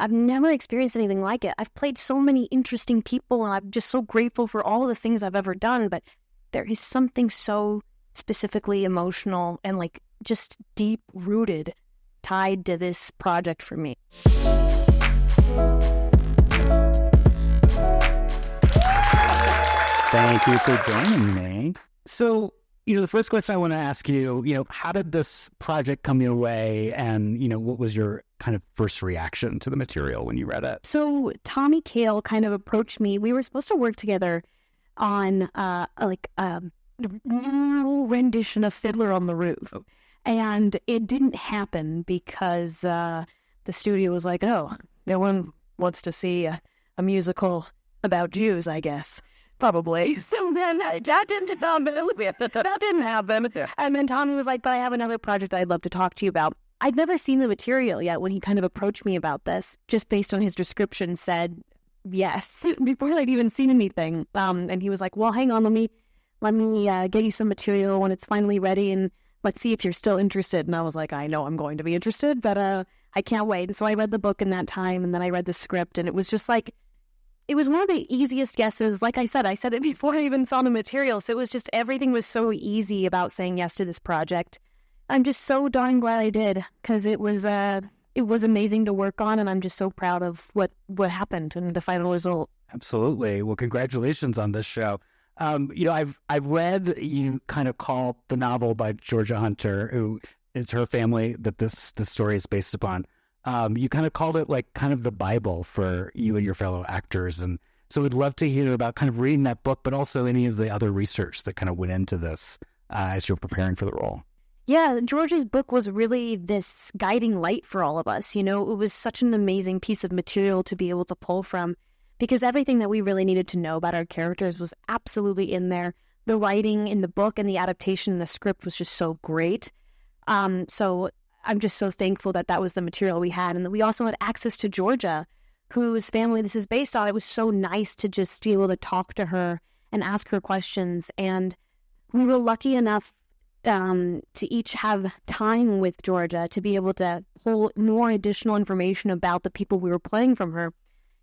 I've never experienced anything like it. I've played so many interesting people, and I'm just so grateful for all the things I've ever done. But there is something so specifically emotional and like just deep rooted tied to this project for me. Thank you for joining me. So, the first question I want to ask you, how did this project come your way? And, what was your kind of first reaction to the material when you read it? So Tommy Kail kind of approached me. We were supposed to work together on a new rendition of Fiddler on the Roof. Oh. And it didn't happen because the studio was like, oh, no one wants to see a musical about Jews, I guess. Probably. So then that didn't happen. And then Tommy was like, but I have another project I'd love to talk to you about. I'd never seen the material yet when he kind of approached me about this, just based on his description said yes, before I'd even seen anything. And he was like, well, hang on, let me get you some material when it's finally ready, and let's see if you're still interested. And I was like, I know I'm going to be interested, but I can't wait. So I read the book in that time, and then I read the script, and it was just like, it was one of the easiest guesses. Like I said it before I even saw the material. So it was just, everything was so easy about saying yes to this project. I'm just so darn glad I did, because it was amazing to work on, and I'm just so proud of what happened and the final result. Absolutely. Well, congratulations on this show. I've read, you kind of call the novel by Georgia Hunter, who is her family that this story is based upon. You kind of called it like kind of the Bible for you and your fellow actors. And so we'd love to hear about kind of reading that book, but also any of the other research that kind of went into this as you're preparing for the role. Yeah, George's book was really this guiding light for all of us. It was such an amazing piece of material to be able to pull from, because everything that we really needed to know about our characters was absolutely in there. The writing in the book and the adaptation in the script was just so great. So I'm just so thankful that was the material we had. And that we also had access to Georgia, whose family this is based on. It was so nice to just be able to talk to her and ask her questions. And we were lucky enough to each have time with Georgia to be able to pull more additional information about the people we were playing from her.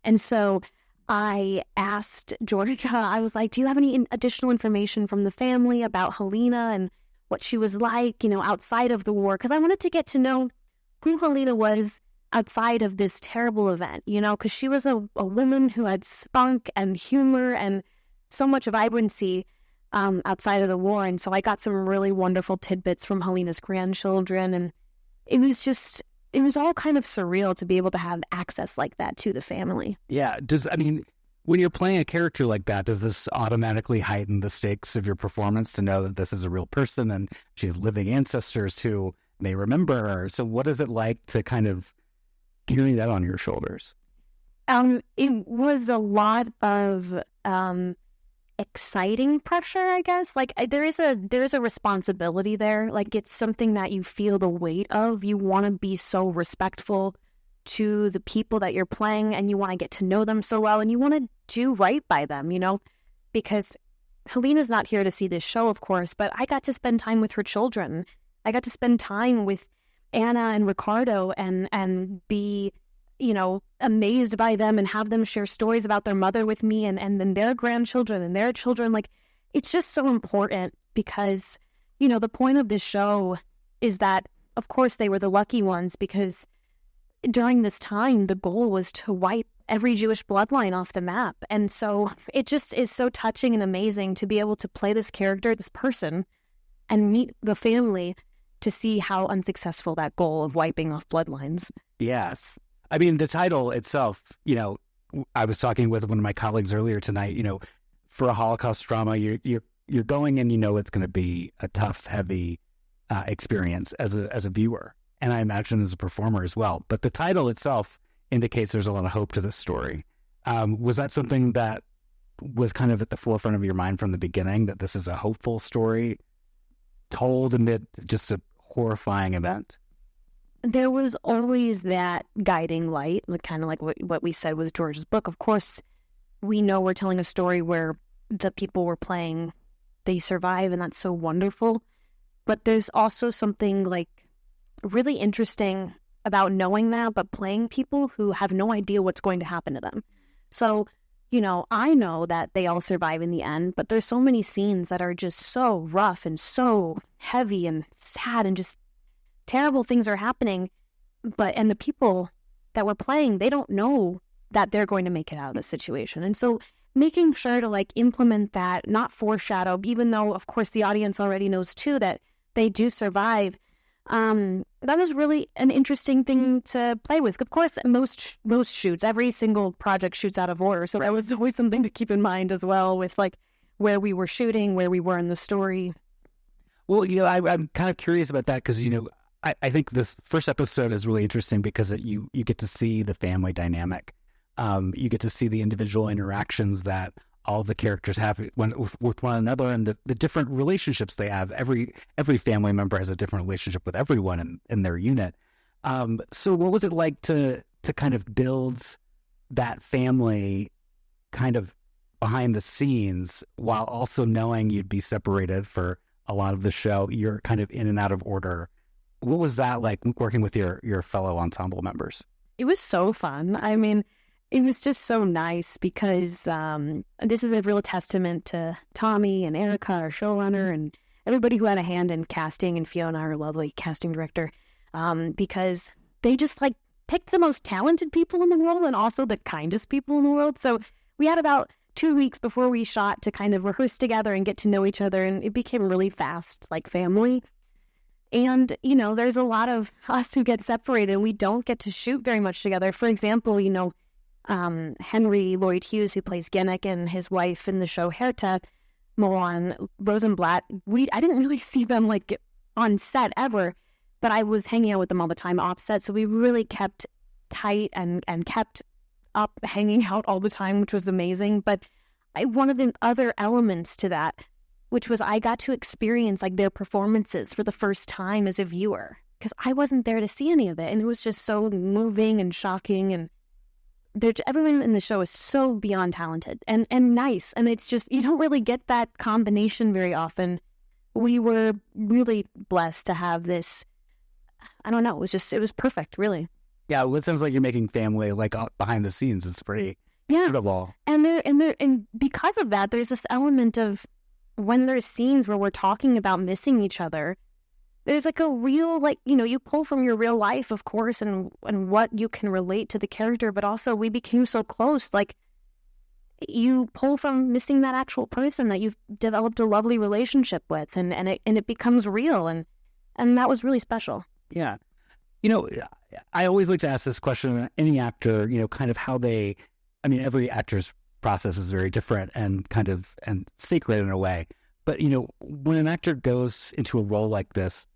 And so I asked Georgia, I was like, do you have any additional information from the family about Helena and what she was like, outside of the war? Because I wanted to get to know who Helena was outside of this terrible event, because she was a woman who had spunk and humor and so much vibrancy outside of the war. And so I got some really wonderful tidbits from Helena's grandchildren. And it was all kind of surreal to be able to have access like that to the family. Yeah. When you're playing a character like that, does this automatically heighten the stakes of your performance to know that this is a real person and she has living ancestors who may remember her? So what is it like to kind of carry that on your shoulders? It was a lot of exciting pressure, I guess. Like there is a responsibility there. Like it's something that you feel the weight of. You want to be so respectful to the people that you're playing, and you want to get to know them so well, and you want to do right by them, because Helena's not here to see this show, of course, but I got to spend time with her children. I got to spend time with Anna and Ricardo and be, amazed by them and have them share stories about their mother with me and then their grandchildren and their children. Like, it's just so important because, the point of this show is that, of course, they were the lucky ones, because during this time, the goal was to wipe every Jewish bloodline off the map. And so it just is so touching and amazing to be able to play this character, this person, and meet the family to see how unsuccessful that goal of wiping off bloodlines. Yes. The title itself, I was talking with one of my colleagues earlier tonight, for a Holocaust drama, you're going and it's going to be a tough, heavy experience as a viewer. And I imagine as a performer as well. But the title itself indicates there's a lot of hope to this story. Was that something that was kind of at the forefront of your mind from the beginning, that this is a hopeful story told amid just a horrifying event? There was always that guiding light, kind of like what we said with George's book. Of course, we know we're telling a story where the people we're playing, they survive, and that's so wonderful. But there's also something like really interesting about knowing that, but playing people who have no idea what's going to happen to them. So, I know that they all survive in the end, but there's so many scenes that are just so rough and so heavy and sad and just terrible things are happening. And the people that we're playing, they don't know that they're going to make it out of the situation. And so making sure to implement that, not foreshadow, even though of course the audience already knows too that they do survive. That was really an interesting thing to play with. Of course, most shoots, every single project shoots out of order. So that was always something to keep in mind as well with where we were shooting, where we were in the story. Well, I'm kind of curious about that because, I think this first episode is really interesting because you get to see the family dynamic. You get to see the individual interactions that all the characters have with one another and the different relationships they have. Every family member has a different relationship with everyone in their unit. So what was it like to kind of build that family kind of behind the scenes while also knowing you'd be separated for a lot of the show? You're kind of in and out of order. What was that like working with your fellow ensemble members? It was so fun. I mean, it was just so nice because this is a real testament to Tommy and Erica, our showrunner, and everybody who had a hand in casting, and Fiona, our lovely casting director, because they just picked the most talented people in the world and also the kindest people in the world. So we had about 2 weeks before we shot to kind of rehearse together and get to know each other, and it became really fast, like family. And, there's a lot of us who get separated and we don't get to shoot very much together. For example, Henry Lloyd Hughes, who plays Gennick, and his wife in the show Herta, Moan Rosenblatt, I didn't really see them on set ever, but I was hanging out with them all the time offset. So we really kept tight and kept up hanging out all the time, which was amazing. But one of the other elements to that, which was I got to experience their performances for the first time as a viewer, because I wasn't there to see any of it. And it was just so moving and shocking. And everyone in the show is so beyond talented and nice. And it's just, you don't really get that combination very often. We were really blessed to have this. I don't know. It was perfect, really. Yeah. Well, it sounds like you're making family behind the scenes. It's pretty incredible. And because of that, there's this element of when there's scenes where we're talking about missing each other, there's a real, you pull from your real life, of course, and what you can relate to the character, but also we became so close. You pull from missing that actual person that you've developed a lovely relationship with, and it becomes real, and that was really special. Yeah. I always like to ask this question, any actor, kind of how every actor's process is very different and sacred in a way. But, when an actor goes into a role like this,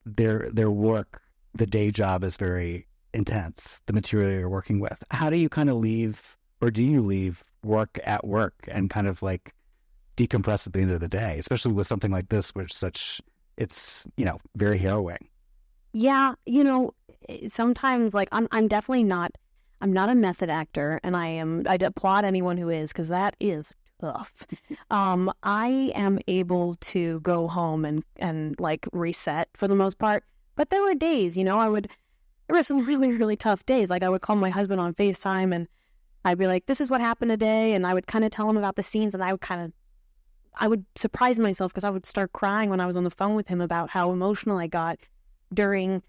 their work, the day job is very intense, the material you're working with. How do you kind of leave, or do you leave work at work and kind of decompress at the end of the day, especially with something like this, which it's, very harrowing? Yeah. Sometimes I'm definitely not, I'm not a method actor, and I'd applaud anyone who is, because that is tough. I am able to go home and reset for the most part. But there were days, there were some really, really tough days. I would call my husband on FaceTime and I'd be like, this is what happened today. And I would kind of tell him about the scenes, and I would surprise myself because I would start crying when I was on the phone with him about how emotional I got during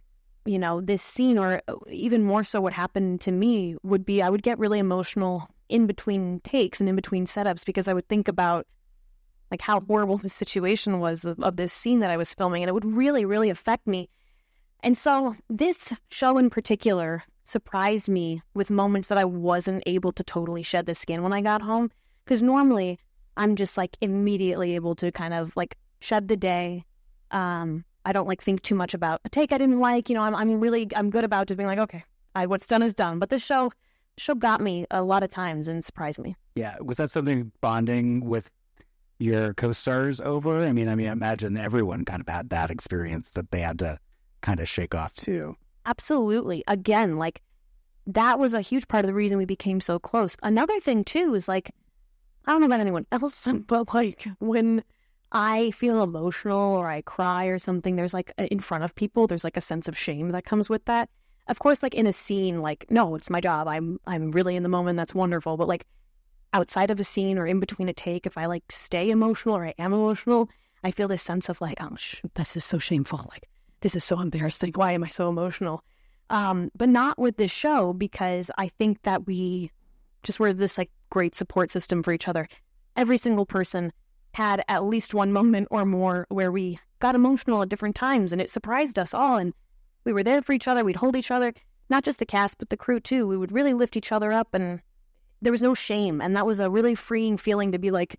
this scene. Or even more so, what happened to me would be I would get really emotional in between takes and in between setups, because I would think about how horrible the situation was of this scene that I was filming, and it would really, really affect me. And so this show in particular surprised me with moments that I wasn't able to totally shed the skin when I got home, because normally I'm just immediately able to kind of shed the day. I don't think too much about a take I didn't like. I'm good about just being okay, what's done is done. But the show got me a lot of times and surprised me. Yeah. Was that something bonding with your co-stars over? I imagine everyone kind of had that experience that they had to kind of shake off too. Absolutely. Again, that was a huge part of the reason we became so close. Another thing too is I don't know about anyone else, but when I feel emotional or I cry or something, there's in front of people, there's a sense of shame that comes with that. of course, like in a scene, like, no, it's my job. I'm really in the moment. That's wonderful. But like outside of a scene or in between a take, if I like stay emotional or I am emotional, I feel this sense of like, oh, this is so shameful. Like, this is so embarrassing. Why am I so emotional? But not with this show, because I think that we just were this like great support system for each other. Every single person had at least one moment or more where we got emotional at different times, and it surprised us all. And we were there for each other. We'd hold each other, not just the cast, but the crew too. We would really lift each other up, and there was no shame. And that was a really freeing feeling to be like,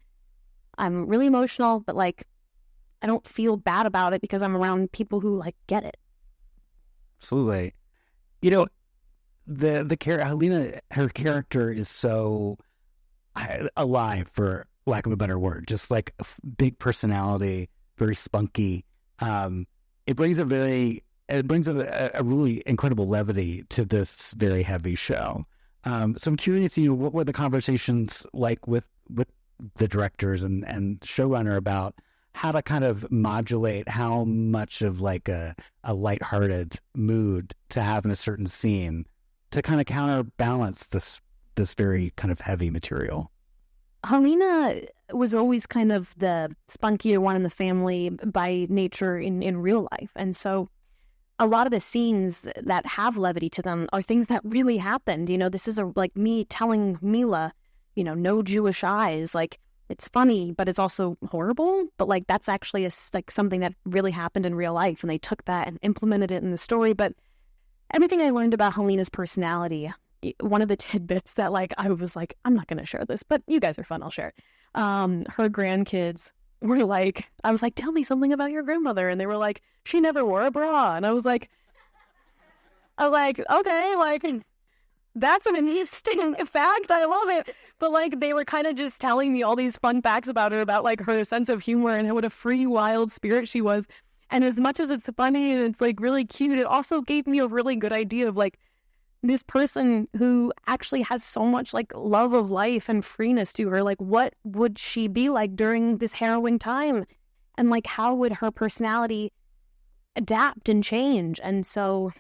I'm really emotional, but like, I don't feel bad about it because I'm around people who like get it. Absolutely. You know, the Helena, her character is so alive, for lack of a better word, just like a big personality, very spunky. It brings a really incredible levity to this very heavy show. So I'm curious, what were the conversations like with the directors and showrunner about how to kind of modulate how much of like a lighthearted mood to have in a certain scene to kind of counterbalance this very kind of heavy material? Helena was always kind of the spunkier one in the family by nature in real life. And so a lot of the scenes that have levity to them are things that really happened. This is like me telling Mila, no Jewish eyes. Like, it's funny, but it's also horrible. But like, that's actually like something that really happened in real life. And they took that and implemented it in the story. But everything I learned about Helena's personality, one of the tidbits that like, I was like, I'm not going to share this, but you guys are fun. I'll share it. Her grandkids were like, I was like, tell me something about your grandmother. And they were like, she never wore a bra. And I was like, okay, like, that's an interesting fact. I love it. But like, they were kind of just telling me all these fun facts about her, about like her sense of humor and what a free, wild spirit she was. And as much as it's funny and it's like really cute, it also gave me a really good idea of like this person who actually has so much like love of life and freeness to her. Like, what would she be like during this harrowing time? And like, how would her personality adapt and change? And so,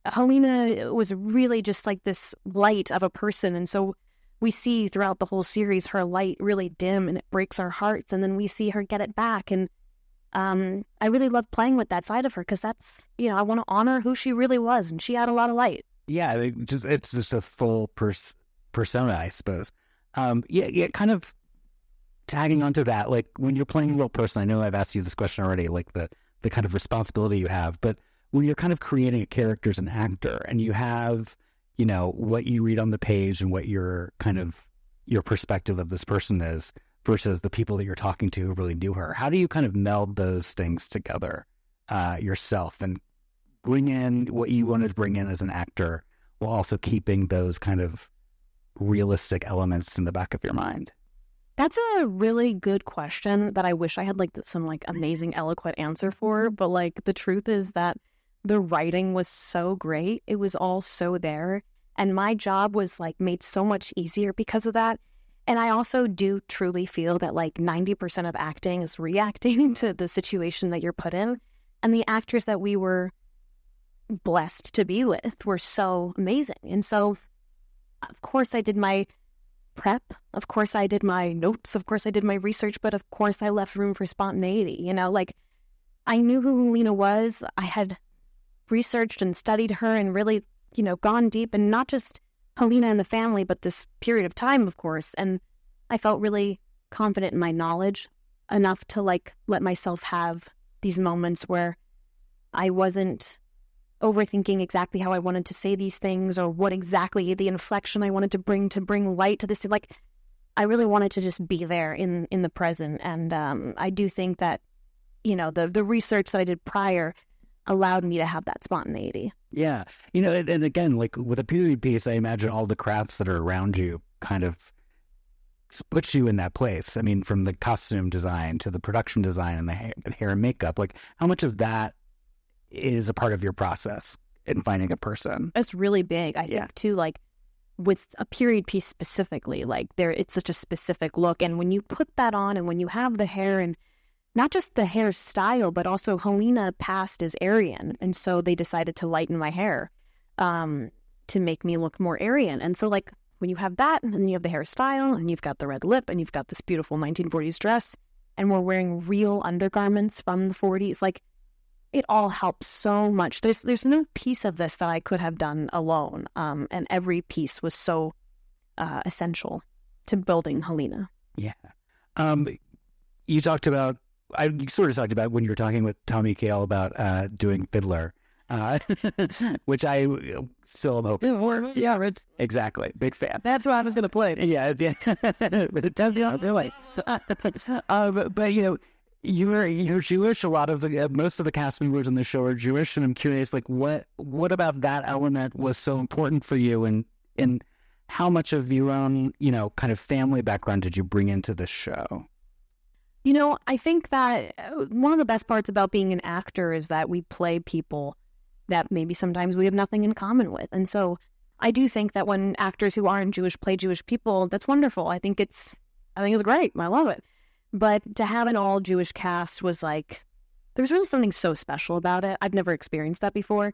Helena was really just like this light of a person. And so we see throughout the whole series her light really dim, and it breaks our hearts. And then we see her get it back. And I really love playing with that side of her, because that's, I want to honor who she really was. And she had a lot of light. Yeah, it's just a full persona, I suppose. Yeah, kind of tagging onto that, like when you're playing a real person, I know I've asked you this question already, like the kind of responsibility you have, but when you're kind of creating a character as an actor and you have, what you read on the page and what your perspective of this person is versus the people that you're talking to who really knew her, how do you kind of meld those things together yourself and bring in what you wanted to bring in as an actor while also keeping those kind of realistic elements in the back of your mind? That's a really good question that I wish I had like some like amazing eloquent answer for. But like, the truth is that the writing was so great. It was all so there. And my job was like made so much easier because of that. And I also do truly feel that like 90% of acting is reacting to the situation that you're put in. And the actors that we were blessed to be with were so amazing. And so, of course, I did my prep. Of course, I did my notes. Of course, I did my research. But of course, I left room for spontaneity. Like, I knew who Helena was. I had researched and studied her and really, gone deep, and not just Helena and the family, but this period of time, of course. And I felt really confident in my knowledge enough to like let myself have these moments where I wasn't overthinking exactly how I wanted to say these things or what exactly the inflection I wanted to bring light to this. Like, I really wanted to just be there in the present. And I do think that, the research that I did prior allowed me to have that spontaneity. Yeah. And again, like with a period piece, I imagine all the crafts that are around you kind of puts you in that place. I mean, from the costume design to the production design and the hair and makeup, like how much of that is a part of your process in finding a person? It's really big. I think too, like with a period piece specifically, like it's such a specific look. And when you put that on and when you have the hair and not just the hairstyle, but also Helena passed as Aryan. And so they decided to lighten my hair to make me look more Aryan. And so like when you have that and you have the hairstyle and you've got the red lip and you've got this beautiful 1940s dress and we're wearing real undergarments from the 40s, like it all helps so much. There's no piece of this that I could have done alone. And every piece was so essential to building Helena. Yeah. You talked about, you sort of talked about when you were talking with Tommy Kail about doing Fiddler, which I still am hoping for. Yeah, right. Exactly. Big fan. That's what I was going to play. Yeah. But you know, you're Jewish. A lot of most of the cast members on the show are Jewish, and I'm curious, like, what about that element was so important for you, and how much of your own, you know, kind of family background did you bring into this show? You know, I think that one of the best parts about being an actor is that we play people that maybe sometimes we have nothing in common with. And so I do think that when actors who aren't Jewish play Jewish people, that's wonderful. I think it's great. I love it. But to have an all Jewish cast was like, there's really something so special about it. I've never experienced that before.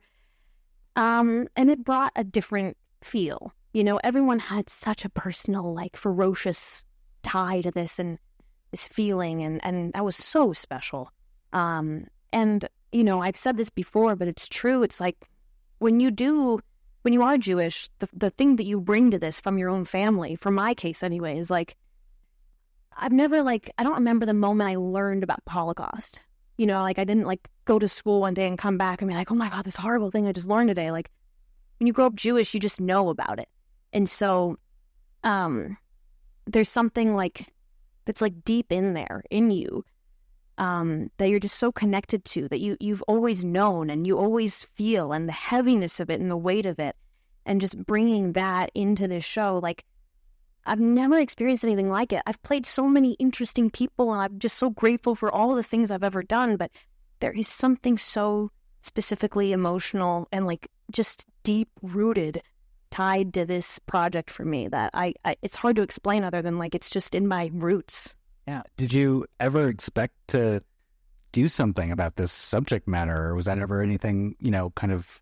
And it brought a different feel. You know, everyone had such a personal, like, ferocious tie to this and this feeling, and that was so special. And, you know, I've said this before, but it's true. It's like when you are Jewish, the thing that you bring to this from your own family, for my case anyway, is like, I don't remember the moment I learned about the Holocaust. You know, like I didn't like go to school one day and come back and be like, oh my God, this horrible thing I just learned today. Like when you grow up Jewish, you just know about it. And so there's something like that's like deep in there in you that you're just so connected to, that you've always known and you always feel, and the heaviness of it and the weight of it, and just bringing that into this show. Like I've never experienced anything like it. I've played so many interesting people and I'm just so grateful for all the things I've ever done, but there is something so specifically emotional and like just deep rooted tied to this project for me that I it's hard to explain other than like it's just in my roots. Yeah. Did you ever expect to do something about this subject matter, or was that ever anything, you know, kind of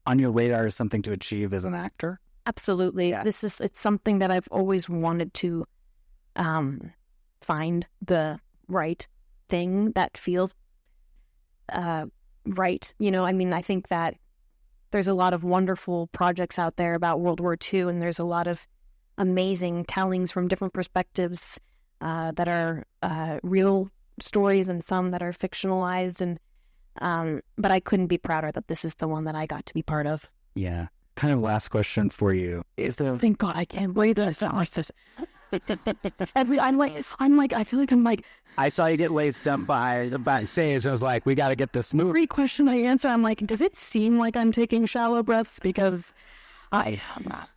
on your radar as something to achieve as an actor? Absolutely. Yeah. It's something that I've always wanted to find the right thing that feels right. You know, I mean, I think that there's a lot of wonderful projects out there about World War II, and there's a lot of amazing tellings from different perspectives that are real stories and some that are fictionalized. And but I couldn't be prouder that this is the one that I got to be part of. Yeah. Kind of last question for you. Is there? Thank God I can't believe this. I'm like, I feel like I'm like. I saw you get laced up by stage. I was like, we got to get this movie. Every question I answer, I'm like, does it seem like I'm taking shallow breaths? Because I am not.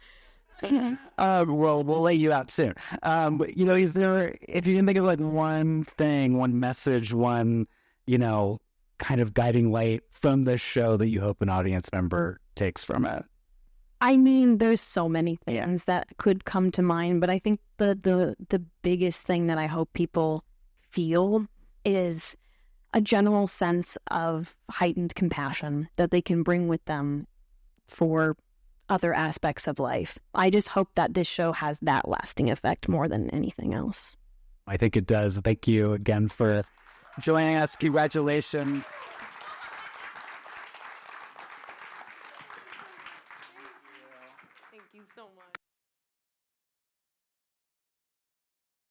Well, we'll lay you out soon. But, you know, is there, if you can think of like one thing, one message, one, you know, kind of guiding light from this show that you hope an audience member takes from it? I mean, there's so many things that could come to mind, but I think the biggest thing that I hope people feel is a general sense of heightened compassion that they can bring with them for other aspects of life. I just hope that this show has that lasting effect more than anything else. I think it does. Thank you again for joining us. Congratulations. Thank you so much.